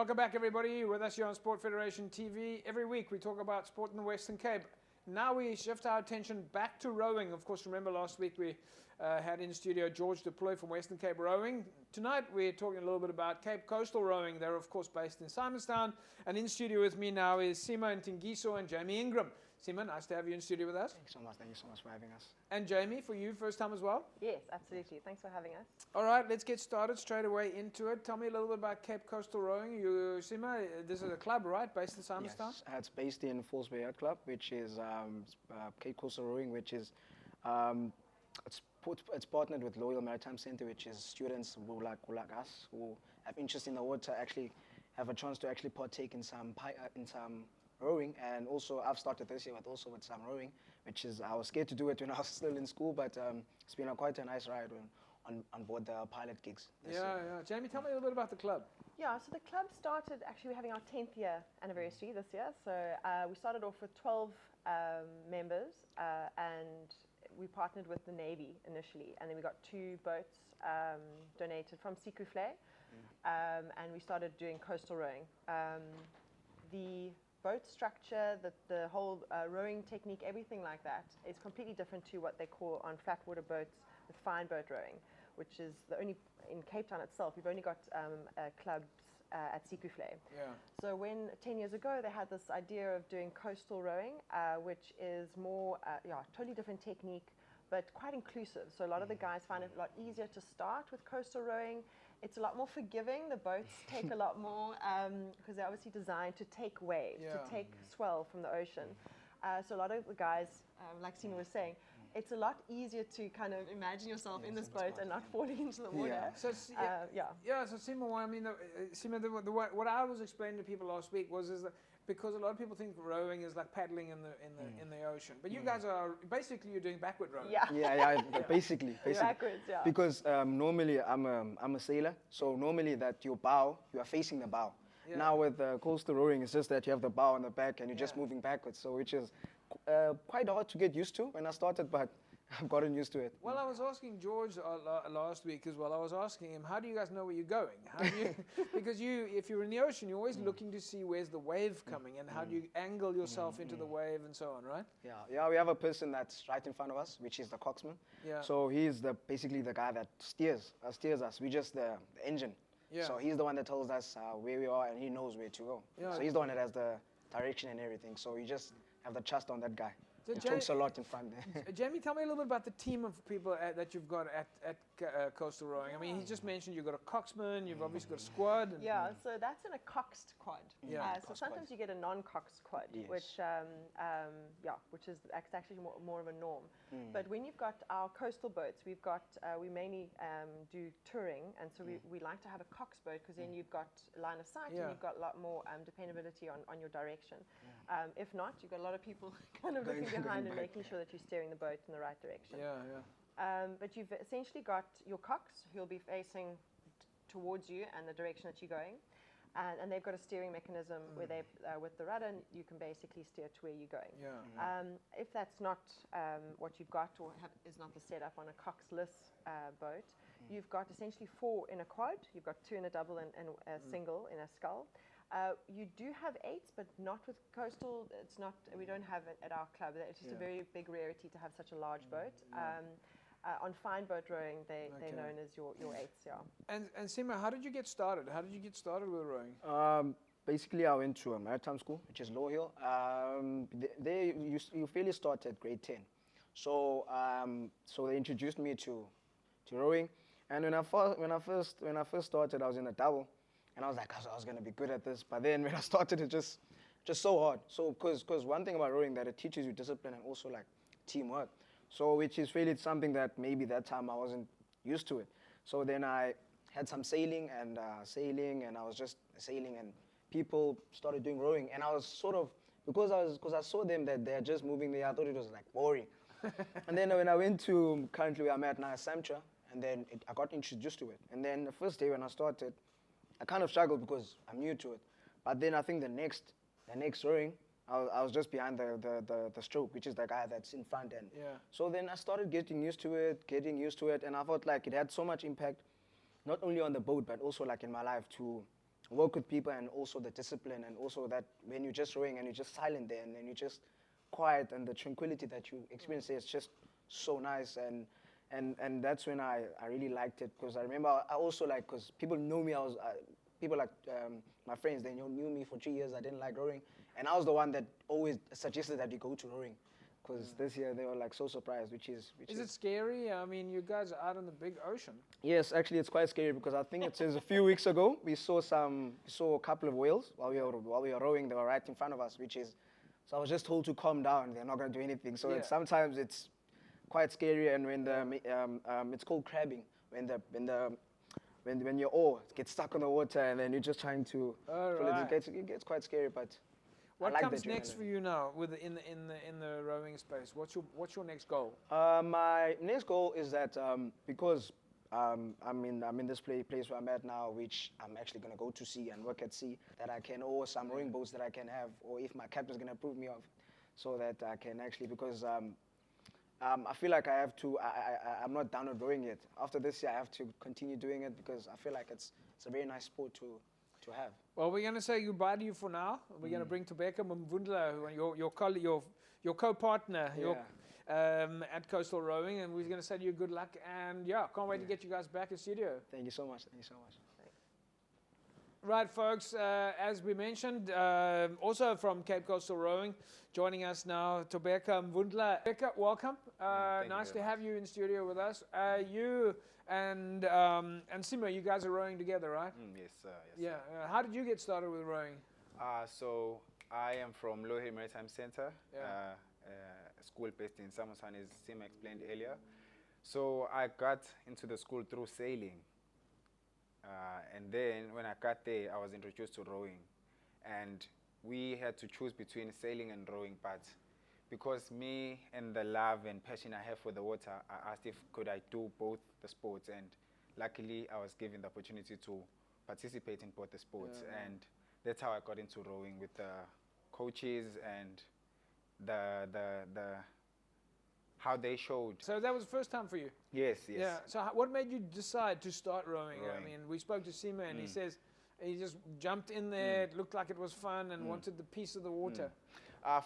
Welcome back, everybody. With us here on Sport Federation TV. Every week we talk about sport in the Western Cape. Now we shift our attention back to rowing. Of course, remember last week we had in studio George Deploy from Western Cape Rowing. Tonight we're talking a little bit about Cape Coastal Rowing. They're of course based in Simonstown. And in studio with me now is Sima Ntingiso and Jamie Ingram. Sima, nice to have you in studio with us. Thank you so much for having us. And Jamie, for you, first time as well? Yes, absolutely. Thanks for having us. All right, let's get started straight away into it. Tell me a little bit about Cape Coastal Rowing. You, Sima, this is a club, right, based in Simonstown? Yes, it's based in Falls Bay Yacht Club, which is Cape Coastal Rowing, which is it's partnered with Loyal Maritime Centre, which is students who like us, who have interest in the water, actually have a chance to actually partake in some rowing. And also I've started this year with some rowing, which is, I was scared to do it when I was still in school, but it's been quite a nice ride on board the pilot gigs. Yeah. Jamie, tell me a little bit about the club. Yeah, so the club started, actually we're having our 10th year anniversary this year. So we started off with 12 members and we partnered with the Navy initially, and then we got 2 boats donated from Sikufle, and we started doing coastal rowing. The boat structure, the whole rowing technique, everything like that is completely different to what they call on flat water boats with fine boat rowing, which is the only, in Cape Town itself, we've only got clubs at Sikufle. Yeah. So when 10 years ago they had this idea of doing coastal rowing, which is more, totally different technique, but quite inclusive. So a lot of the guys find it a lot easier to start with coastal rowing. It's a lot more forgiving. The boats take a lot more, because they're obviously designed to take waves, to take swell from the ocean. So a lot of the guys, like Sima was saying, it's a lot easier to kind of imagine yourself in this boat and not falling into the water. So, so Sima, I mean, Sima, what I was explaining to people last week is that because a lot of people think rowing is like paddling in the ocean, but you guys are basically, you're doing backward rowing. Basically. Backwards, yeah. Because normally I'm a sailor, so normally that you are facing the bow. Yeah. Now with coastal rowing, it's just that you have the bow on the back and you're just moving backwards, so which is quite hard to get used to when I started, but I've gotten used to it. Well, I was asking George last week as well. I was asking him, how do you guys know where you're going? How do you, because if you're in the ocean, you're always looking to see where's the wave coming and how do you angle yourself into the wave and so on, right? Yeah, we have a person that's right in front of us, which is the coxsman. Yeah. So he's basically the guy that steers us. We're just the engine. Yeah. So he's the one that tells us where we are and he knows where to go. Yeah. So he's the one that has the direction and everything. So you just have the trust on that guy. So he talks a lot in front there. Jamie, tell me a little bit about the team of people that you've got at Coastal Rowing. I mean, he just mentioned you've got a coxsman, you've obviously got a squad. So that's in a coxed quad. So sometimes you get a non-coxed quad, which is actually more of a norm. But when you've got our coastal boats, we mainly do touring, and so we like to have a cox boat because then you've got line of sight and you've got a lot more dependability on your direction. If not, you've got a lot of people kind of looking behind and making sure that you're steering the boat in the right direction. But you've essentially got your cox who'll be facing towards you and the direction that you're going. And they've got a steering mechanism where they, with the rudder, you can basically steer to where you're going. If that's not what you've got or is not the setup on a coxless boat, you've got essentially 4 in a quad, you've got 2 in a double and a single in a scull. You do have 8s, but not with coastal. It's not. We don't have it at our club. It's just a very big rarity to have such a large boat. On fine boat rowing, they're known as your 8s. Yeah. And Sima, how did you get started? How did you get started with rowing? Basically, I went to a maritime school, which is Low Hill. You fairly start at grade 10, so they introduced me to rowing. And when I first started, I was in a double. And I was like, I was going to be good at this. But then when I started, it just so hard. So, because one thing about rowing that it teaches you discipline and also like teamwork. So, which is really something that maybe that time I wasn't used to it. So then I had some sailing, and I was just sailing, and people started doing rowing. And I was sort of, because I saw them that they're just moving there, I thought it was like boring. And then when I went to currently where I'm at now, Samtra, and then I got introduced to it. And then the first day when I started, I kind of struggled because I'm new to it. But then I think the next rowing, I was just behind the stroke, which is the guy that's in front end. So then I started getting used to it, and I felt like it had so much impact, not only on the boat, but also like in my life to work with people, and also the discipline, and also that when you're just rowing and you're just silent there and then you're just quiet, and the tranquility that you experience there is just so nice. And that's when I really liked it, because I remember I also like, because people know me, people like my friends, they knew me for 3 years. I didn't like rowing, and I was the one that always suggested that you go to rowing, because this year they were like so surprised, which is it scary? I mean, you guys are out on the big ocean. Yes, actually it's quite scary, because I think it says a few weeks ago we saw a couple of whales while we were rowing. They were right in front of us, so I was just told to calm down. They're not going to do anything. So sometimes it's quite scary, and when it's called crabbing, when your oar gets stuck on the water and then you're just trying to it gets quite scary. But what like comes next for you now in the rowing space? What's your next goal? My next goal is that because I'm in this place where I'm at now, which I'm actually going to go to sea and work at sea, that I can, or some rowing boats that I can have, or if my captain's going to approve me of, so that I can actually, because I feel like I have to, I'm not done with rowing yet. After this year, I have to continue doing it, because I feel like it's a very nice sport to have. Well, we're going to say goodbye to you for now. We're going to bring Tobeka Mvundla, your colleague, your co-partner, at Coastal Rowing, and we're going to say to you good luck, and can't wait to get you guys back in studio. Thank you so much. Thank you so much. Right, folks, as we mentioned, also from Cape Coastal Rowing, joining us now, Tobeka Mvundla. Tobeka, welcome. Nice to have you in studio with us. You and Simo, you guys are rowing together, right? Yes, sir. Yes, yeah. How did you get started with rowing? So I am from Low Hill Maritime Center, a school based in Samosan, as Simo explained earlier. So I got into the school through sailing. And then when I got there, I was introduced to rowing. And we had to choose between sailing and rowing, but because me and the love and passion I have for the water, I asked if could I do both the sports, and luckily I was given the opportunity to participate in both the sports. And that's how I got into rowing, with the coaches and the how they showed. So that was the first time for you? Yes, yes. Yeah. So what made you decide to start rowing? I mean, we spoke to Sima, and he says he just jumped in there. It looked like it was fun, and wanted the piece of the water.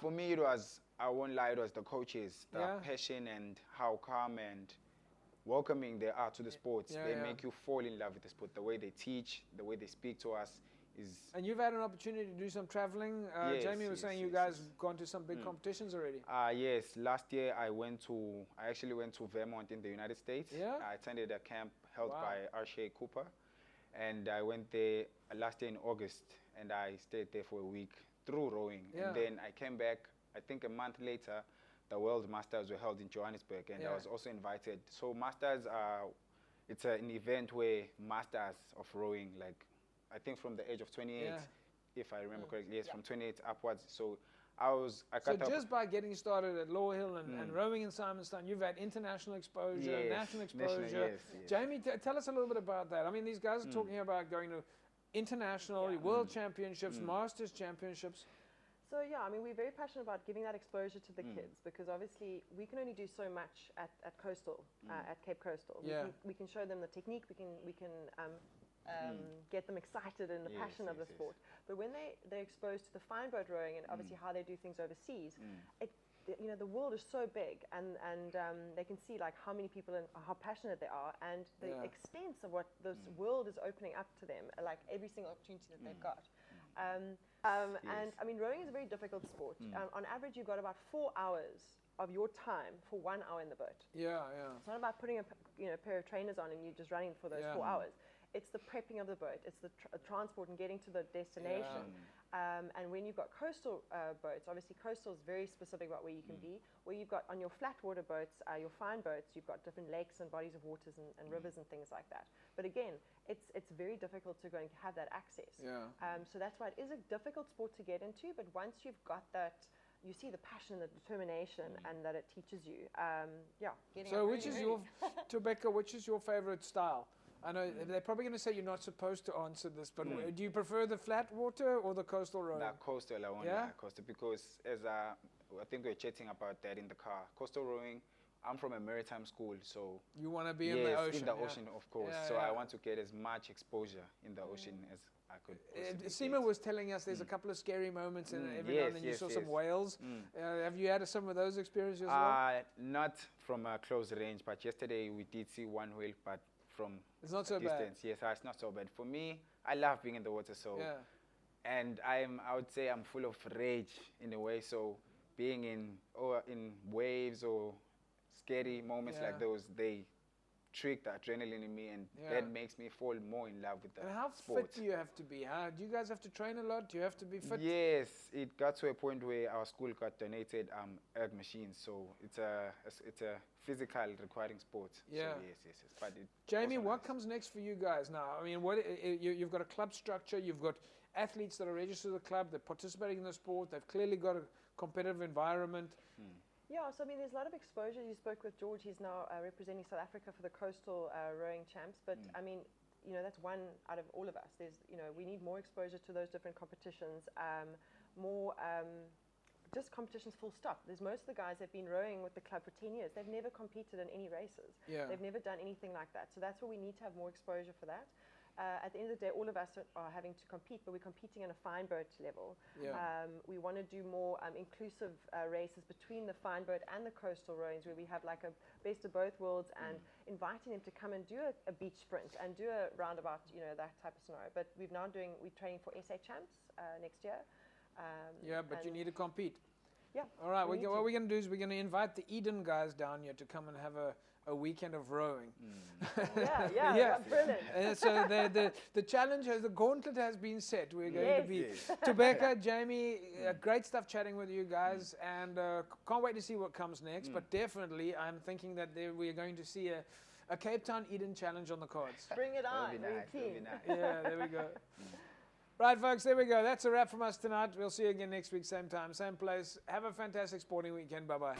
For me, it was, I won't lie, it was the coaches, the passion and how calm and welcoming they are to the sports. They make you fall in love with the sport. The way they teach, the way they speak to us is... And you've had an opportunity to do some traveling. Jamie was saying you guys have gone to some big competitions already. Yes, last year I actually went to Vermont in the United States. Yeah? I attended a camp held by R.Shea Cooper. And I went there last year in August, and I stayed there for a week through rowing. And then I came back, I think a month later, the World Masters were held in Johannesburg, and I was also invited. So Masters it's an event where masters of rowing, like I think from the age of 28, if I remember correctly, yes, from 28 upwards. So just by getting started at Law Hill and rowing in Simonstown, you've had international exposure, national exposure. Jamie, tell us a little bit about that. I mean, these guys are talking about going to international, world championships, masters championships. So I mean, we're very passionate about giving that exposure to the kids, because obviously we can only do so much at Coastal, at Cape Coastal. We can show them the technique, we can get them excited in the passion of the sport. But when they're exposed to the fine boat rowing and obviously how they do things overseas, the world is so big, and they can see like how many people and how passionate they are, and the extent of what this world is opening up to them, like every single opportunity that they've got. And I mean, rowing is a very difficult sport. On average, you've got about 4 hours of your time for 1 hour in the boat. It's not about putting a pair of trainers on and you just running for those 4 hours. It's the prepping of the boat, it's the transport and getting to the destination. And when you've got coastal boats, obviously coastal is very specific about where you can be. Where you've got on your flat water boats, your fine boats, you've got different lakes and bodies of waters and rivers and things like that. But again, it's very difficult to go and have that access. So that's why it is a difficult sport to get into, but once you've got that, you see the passion, the determination, and that it teaches you. So which is your, Tobeka, which is your favorite style? I know they're probably going to say you're not supposed to answer this, but do you prefer the flat water or the coastal rowing? The coastal, I want coastal, because as I think we were chatting about that in the car. Coastal rowing, I'm from a maritime school, so you want to be yes, in the ocean. in the ocean, of course. Yeah, so yeah. I want to get as much exposure in the ocean as I could possibly Seema was telling us there's a couple of scary moments, and every now and then you saw some whales. Have you had some of those experiences as well? Not from a close range, but yesterday we did see one whale, but from it's not so distance. bad. Yes, it's not so bad. For me, I love being in the water, so and I would say I'm full of rage in a way. So being in waves or scary moments like those, they trick the adrenaline in me, and that makes me fall more in love with the And how sport. fit do you have to be? Do you guys have to train a lot? Do you have to be fit? Yes, it got to a point where our school got donated erg machines, so it's a physical requiring sport. Yeah. So yes. But Jamie, what comes next for you guys now? I mean, you've got a club structure, you've got athletes that are registered to the club, they're participating in the sport, they've clearly got a competitive environment. Yeah, so I mean, there's a lot of exposure. You spoke with George. He's now representing South Africa for the coastal rowing champs. But I mean, that's one out of all of us. There's, we need more exposure to those different competitions. More just competitions full stop. There's most of the guys that have been rowing with the club for 10 years. They've never competed in any races. Yeah. They've never done anything like that. So that's where we need to have more exposure for that. At the end of the day, all of us are having to compete, but we're competing on a fine boat level. Yeah. We want to do more inclusive races between the fine boat and the coastal rowings, where we have like a best of both worlds, and inviting them to come and do a beach sprint and do a roundabout, that type of scenario. But we're training for SA champs next year. But you need to compete. Yeah. All right. What we're going to do is we're going to invite the Eden guys down here to come and have a weekend of rowing. Yeah, brilliant. And so the challenge the gauntlet has been set. We're going to be Tobeka, Jamie, great stuff chatting with you guys, and can't wait to see what comes next. But definitely, I'm thinking that we're going to see a Cape Town Eden challenge on the cards. Bring it on. Yeah, there we go. Right, folks, there we go. That's a wrap from us tonight. We'll see you again next week, same time, same place. Have a fantastic sporting weekend. Bye-bye.